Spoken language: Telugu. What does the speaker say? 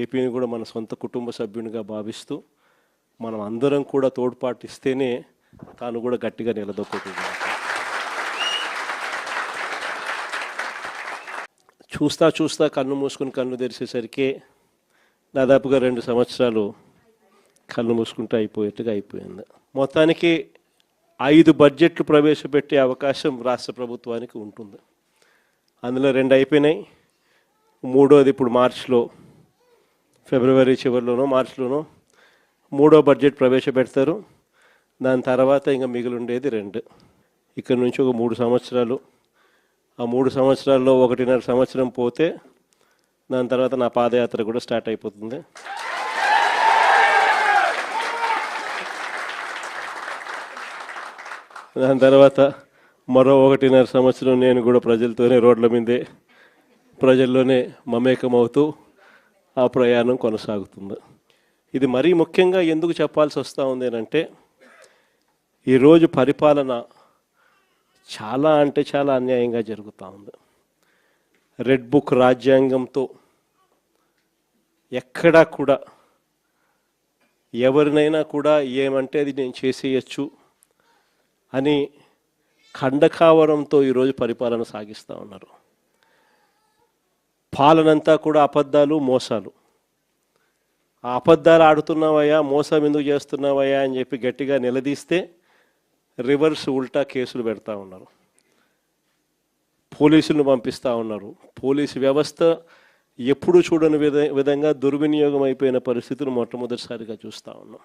ఏపీని కూడా మన సొంత కుటుంబ సభ్యునిగా భావిస్తూ మనం అందరం కూడా తోడ్పాటు ఇస్తేనే తాను కూడా గట్టిగా నిలదొక్కుంటుంది. చూస్తా కన్ను మూసుకుని కన్ను తెరిచేసరికి దాదాపుగా 2 సంవత్సరాలు కళ్ళు మూసుకుంటూ అయిపోయేట్టుగా అయిపోయింది. మొత్తానికి 5 బడ్జెట్లు ప్రవేశపెట్టే అవకాశం రాష్ట్ర ప్రభుత్వానికి ఉంటుంది. అందులో 2 అయిపోయినాయి. 3వది ఇప్పుడు మార్చిలో, ఫిబ్రవరి చివరిలోనో మార్చిలోనో 3వ బడ్జెట్ ప్రవేశపెడతారు. దాని తర్వాత ఇంకా మిగిలి ఉండేది 2. ఇక్కడ నుంచి ఒక 3 సంవత్సరాలు. ఆ 3 సంవత్సరాల్లో 1.5 సంవత్సరం పోతే దాని తర్వాత నా పాదయాత్ర కూడా స్టార్ట్ అయిపోతుంది. దాని తర్వాత మరో 1.5 సంవత్సరం నేను కూడా ప్రజలతోనే రోడ్ల మీదే ప్రజల్లోనే మమేకమవుతూ ఆ ప్రయాణం కొనసాగుతుంది. ఇది మరీ ముఖ్యంగా ఎందుకు చెప్పాల్సి వస్తూ ఉంది అంటే, ఈరోజు పరిపాలన చాలా అంటే చాలా అన్యాయంగా జరుగుతూ ఉంది. రెడ్ బుక్ రాజ్యాంగంతో ఎక్కడా కూడా ఎవరినైనా కూడా ఏమంటే అది నేను చేసేయచ్చు అని ఖండకావరంతో ఈరోజు పరిపాలన సాగిస్తూ ఉన్నారు. పాలనంతా కూడా అబద్ధాలు, మోసాలు. ఆ అబద్ధాలు ఆడుతున్నావయ్యా, మోసం ఎందుకు చేస్తున్నావయ్యా అని చెప్పి గట్టిగా నిలదీస్తే రివర్స్ ఉల్టా కేసులు పెడతా ఉన్నారు. పోలీసులను పంపిస్తూ ఉన్నారు. పోలీసు వ్యవస్థ ఎప్పుడు చూడని విధంగా దుర్వినియోగం అయిపోయిన పరిస్థితులు మొట్టమొదటిసారిగా చూస్తూ ఉన్నాం.